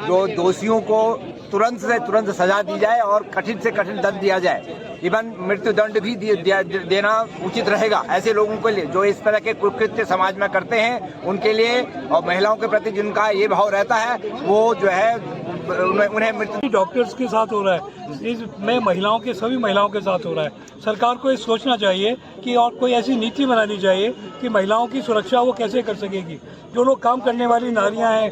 जो दोषियों को तुरंत से तुरंत सजा दी जाए और कठिन से कठिन दंड दिया जाए, इवन मृत्यु दंड भी देना उचित रहेगा ऐसे लोगों के लिए जो इस तरह के कुकृत्य समाज में करते हैं, उनके लिए। और महिलाओं के प्रति जिनका ये भाव रहता है वो जो है उन्हें मृत्यु। डॉक्टर्स के साथ हो रहा है, इसमें महिलाओं के सभी महिलाओं के साथ हो रहा है। सरकार को ये सोचना चाहिए कि और कोई ऐसी नीति बनानी चाहिए कि महिलाओं की सुरक्षा वो कैसे कर सकेगी। जो लोग काम करने वाली नारियां हैं,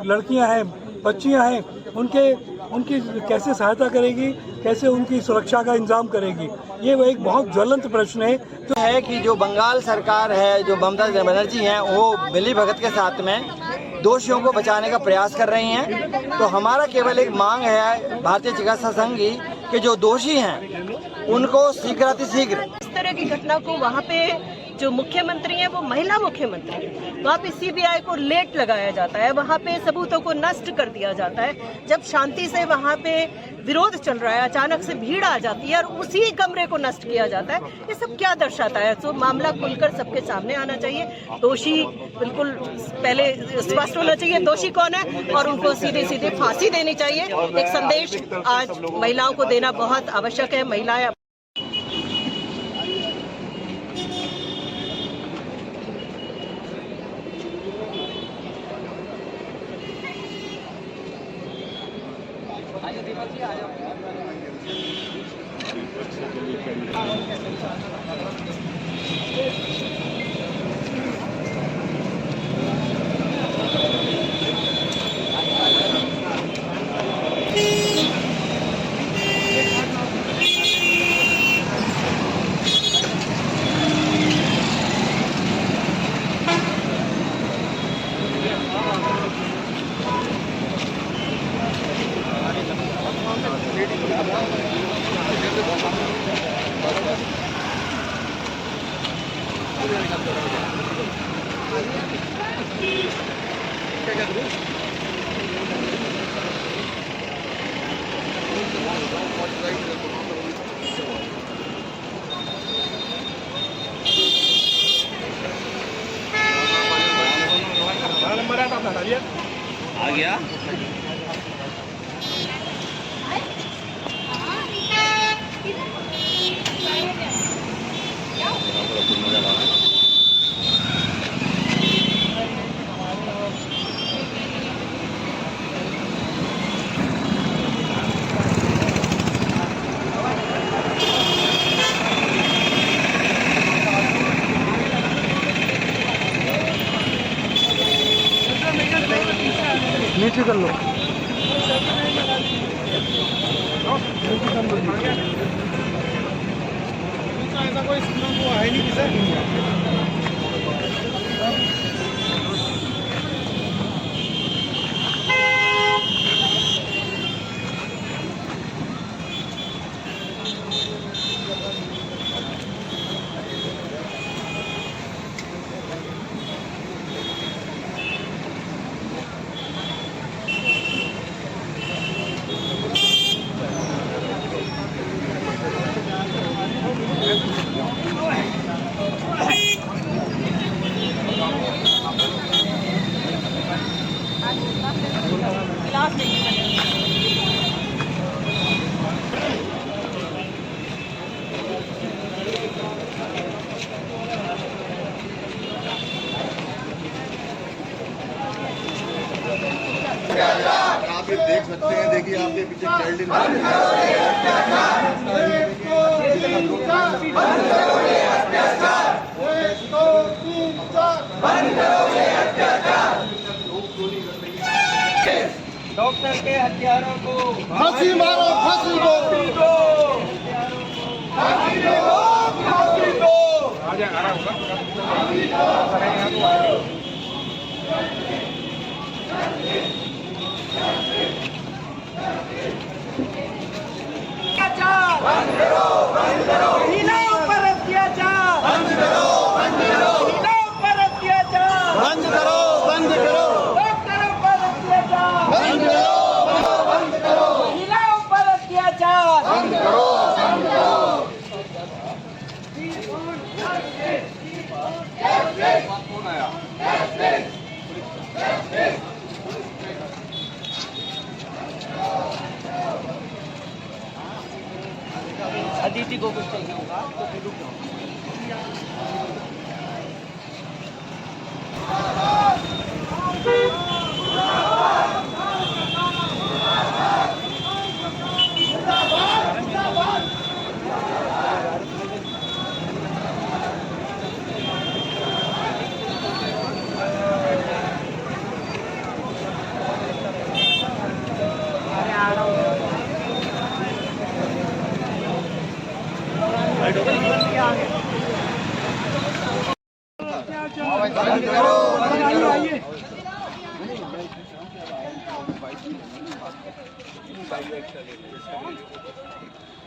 लड़कियां हैं, बच्चियां हैं, उनकी कैसे सहायता करेगी, कैसे उनकी सुरक्षा का इंतजाम करेगी, ये वो एक बहुत ज्वलंत प्रश्न है। तो है कि जो बंगाल सरकार है, जो ममता बनर्जी हैं, वो मिली भगत के साथ में दोषियों को बचाने का प्रयास कर रही हैं। तो हमारा केवल एक मांग है भारतीय चिकित्सा संघ की कि जो दोषी हैं उनको शीघ्रातिशीघ्र। इस तरह की घटना को वहाँ पे जो मुख्यमंत्री है वो महिला मुख्यमंत्री है, वहाँ पे सीबीआई को लेट लगाया जाता है, वहाँ पे सबूतों को नष्ट कर दिया जाता है। जब शांति से वहाँ पे विरोध चल रहा है, अचानक से भीड़ आ जाती है और उसी कमरे को नष्ट किया जाता है। ये सब क्या दर्शाता है? तो मामला खुलकर सबके सामने आना चाहिए। दोषी बिल्कुल पहले स्पष्ट होना चाहिए दोषी कौन है और उनको सीधे सीधे फांसी देनी चाहिए। एक संदेश आज महिलाओं को देना बहुत आवश्यक है। महिलाएं आ गया। नीचे कर लो। ऐसा कोई है नहीं सर। आप ये देख सकते हैं, देखिए आपके पीछे चाइल्ड इन डॉक्टर के हत्यारों को फांसी मारो, फांसी दो, फांसी दो, फांसी दो। बंद करो, बंद करो, महिलाओं पर अत्याचार बंद करो, बंद करो, महिलाओं पर अत्याचार बंद करो, बंद करो, डॉक्टरों पर अत्याचार बंद करो, बंद करो, महिलाओं पर अत्याचार बंद करो, बंद करो। अदिति को कुछ चाहिए होगा तो फिर रुक जाओ।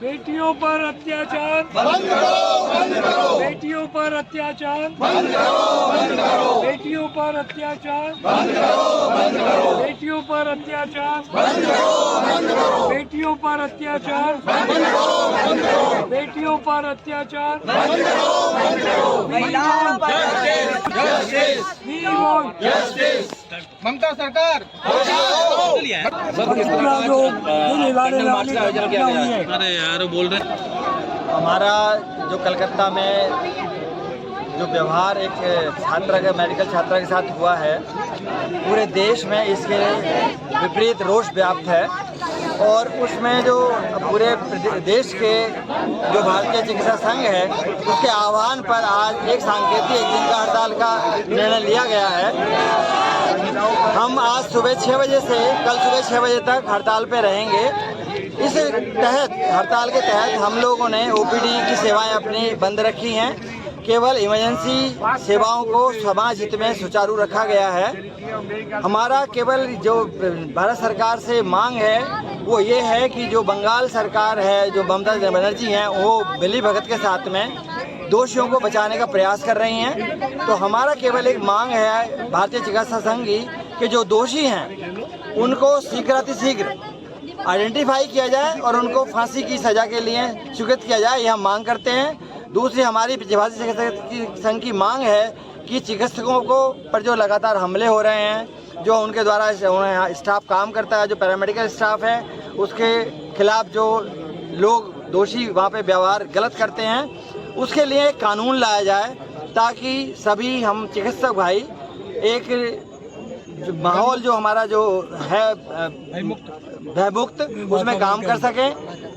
बेटियों पर अत्याचार बंद करो, बंद करो। बेटियों पर अत्याचार बंद करो, बंद करो। बेटियों पर अत्याचार बंद करो, बंद करो। बेटियों पर अत्याचार बंद करो, बंद करो। बेटियों पर अत्याचार बंद करो, बंद करो। बेटियों पर अत्याचार बंद करो, बंद करो। ममता सरकार अरे यार बोल रहे हमारा जो कलकत्ता में जो व्यवहार एक छात्रा के मेडिकल छात्रा के साथ हुआ है, पूरे देश में इसके विपरीत रोष व्याप्त है और उसमें जो पूरे देश के जो भारतीय चिकित्सा संघ है उसके आह्वान पर आज एक सांकेतिक एक दिन का हड़ताल का निर्णय लिया गया है। हम आज सुबह 6 बजे से कल सुबह 6 बजे तक हड़ताल पे रहेंगे। इस तहत हड़ताल के तहत हम लोगों ने ओपीडी की सेवाएं अपनी बंद रखी हैं। केवल इमरजेंसी सेवाओं को समाज हित में सुचारू रखा गया है। हमारा केवल जो भारत सरकार से मांग है वो ये है कि जो बंगाल सरकार है, जो ममता बनर्जी हैं, वो मिली भगत के साथ में दोषियों को बचाने का प्रयास कर रही हैं। तो हमारा केवल एक मांग है भारतीय चिकित्सा संघ की कि जो दोषी हैं उनको शीघ्र आइडेंटिफाई किया जाए और उनको फांसी की सजा के लिए स्वीकृत किया जाए, यह हम मांग करते हैं। दूसरी हमारी भारतीय चिकित्सा संघ की मांग है कि चिकित्सकों को पर जो लगातार हमले हो रहे हैं, जो उनके द्वारा स्टाफ काम करता है, जो पैरामेडिकल स्टाफ है, उसके खिलाफ जो लोग दोषी वहाँ पे व्यवहार गलत करते हैं, उसके लिए कानून लाया जाए ताकि सभी हम चिकित्सक भाई एक माहौल जो हमारा जो है भयमुक्त उसमें काम कर सकें,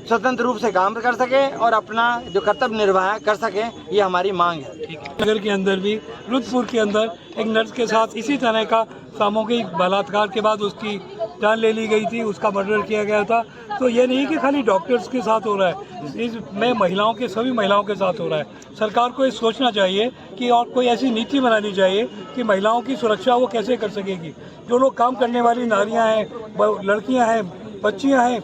स्वतंत्र रूप से काम कर सकें और अपना जो कर्तव्य निर्वाह कर सकें, ये हमारी मांग है। नगर के अंदर भी रुद्रपुर के अंदर एक नर्स के साथ इसी तरह का सामूहिक बलात्कार के बाद उसकी जान ले ली गई थी, उसका मर्डर किया गया था। तो ये नहीं कि खाली डॉक्टर्स के साथ हो रहा है, इसमें महिलाओं के सभी महिलाओं के साथ हो रहा है। सरकार को ये सोचना चाहिए कि और कोई ऐसी नीति बनानी चाहिए कि महिलाओं की सुरक्षा वो कैसे कर सकेगी। जो लोग काम करने वाली नारियां हैं, लड़कियां हैं, बच्चियां हैं,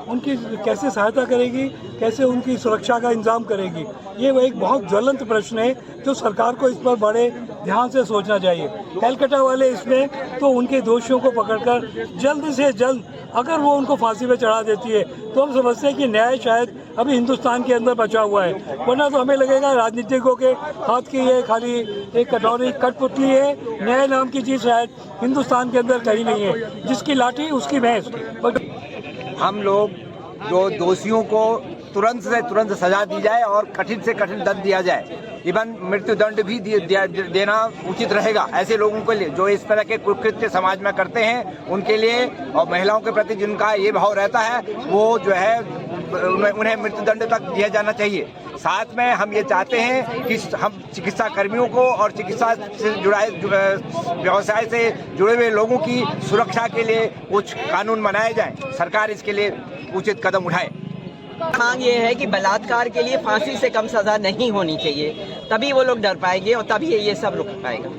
उनकी कैसे सहायता करेगी, कैसे उनकी सुरक्षा का इंतजाम करेगी। ये वो एक बहुत ज्वलंत प्रश्न है जो सरकार को इस पर बड़े ध्यान से सोचना चाहिए। कलकत्ता वाले इसमें तो उनके दोषियों को पकड़कर जल्द से जल्द अगर वो उनको फांसी पे चढ़ा देती है तो हम समझते हैं कि न्याय शायद अभी हिंदुस्तान के अंदर बचा हुआ है, वरना तो हमें लगेगा राजनीतिकों के हाथ की ये खाली एक कटोरी कठपुतली है। न्याय नाम की चीज़ शायद हिंदुस्तान के अंदर कहीं नहीं है, जिसकी लाठी उसकी भैंस। हम लोग जो दोषियों को तुरंत से तुरंत सजा दी जाए और कठिन से कठिन दंड दिया जाए, इवन मृत्यु दंड भी देना उचित रहेगा ऐसे लोगों के लिए जो इस तरह के कुकृत्य समाज में करते हैं, उनके लिए। और महिलाओं के प्रति जिनका ये भाव रहता है वो जो है उन्हें मृत्यु दंड तक दिया जाना चाहिए। साथ में हम ये चाहते हैं कि हम चिकित्सा कर्मियों को और चिकित्सा से व्यवसाय से जुड़े हुए लोगों की सुरक्षा के लिए कुछ कानून बनाए जाएं, सरकार इसके लिए उचित कदम उठाए। मांग ये है कि बलात्कार के लिए फांसी से कम सजा नहीं होनी चाहिए, तभी वो लोग डर पाएंगे और तभी ये सब रुक पाएगा।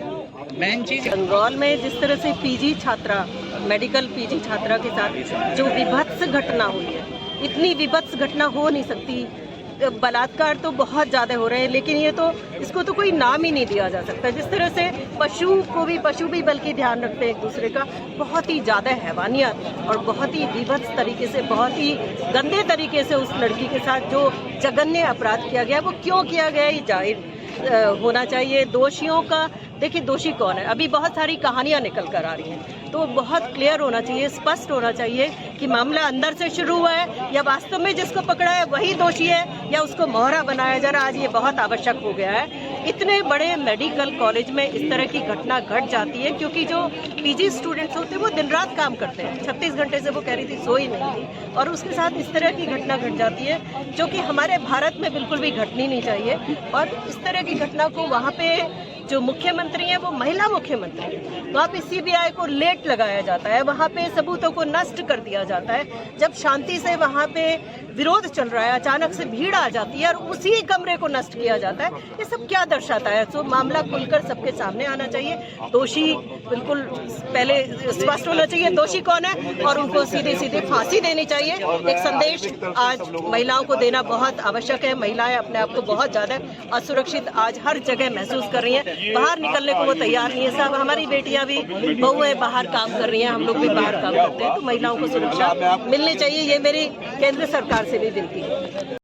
मेन चीज बंगाल में जिस तरह से पीजी छात्रा, मेडिकल पीजी छात्रा के साथ जो विभत्स घटना हुई है, इतनी विभत्स घटना हो नहीं सकती। बलात्कार तो बहुत ज़्यादा हो रहे हैं, लेकिन ये तो इसको तो कोई नाम ही नहीं दिया जा सकता। जिस तरह से पशु भी बल्कि ध्यान रखते हैं एक दूसरे का, बहुत ही ज़्यादा हैवानियत और बहुत ही विभत्स तरीके से, बहुत ही गंदे तरीके से उस लड़की के साथ जो जघन्य अपराध किया गया, वो क्यों किया गया ये जाहिर होना चाहिए। दोषियों का, देखिए दोषी कौन है, अभी बहुत सारी कहानियां निकल कर आ रही हैं, तो बहुत क्लियर होना चाहिए, स्पष्ट होना चाहिए कि मामला अंदर से शुरू हुआ है या वास्तव में जिसको पकड़ा है वही दोषी है या उसको मोहरा बनाया जा रहा है। आज ये बहुत आवश्यक हो गया है। इतने बड़े मेडिकल कॉलेज में इस तरह की घटना घट जाती है क्योंकि जो पीजी स्टूडेंट्स होते हैं वो दिन रात काम करते हैं, 36 घंटे से वो कह रही थी सोई नहीं थी, और उसके साथ इस तरह की घटना घट जाती है जो कि हमारे भारत में बिल्कुल भी घटनी नहीं चाहिए। और इस तरह की घटना को वहाँ पे जो मुख्यमंत्री हैं वो महिला मुख्यमंत्री है, वहाँ पे सीबीआई को लेट लगाया जाता है, वहाँ पे सबूतों को नष्ट कर दिया जाता है। जब शांति से वहाँ पे विरोध चल रहा है, अचानक से भीड़ आ जाती है और उसी कमरे को नष्ट किया जाता है। ये सब क्या दर्शाता है? तो मामला खुलकर सबके सामने आना चाहिए, दोषी बिल्कुल पहले स्पष्ट होना चाहिए दोषी कौन है और उनको सीधे सीधे फांसी देनी चाहिए। एक संदेश आज महिलाओं को देना बहुत आवश्यक है। महिलाएं अपने आप को बहुत ज्यादा असुरक्षित आज हर जगह महसूस कर रही हैं, बाहर निकलने को वो तैयार नहीं है। सब हमारी बेटियां भी, बहुएं बाहर काम कर रही हैं, हम लोग भी बाहर काम करते हैं, तो महिलाओं को सुरक्षा मिलनी चाहिए। ये मेरी केंद्र सरकार से भी विनती है।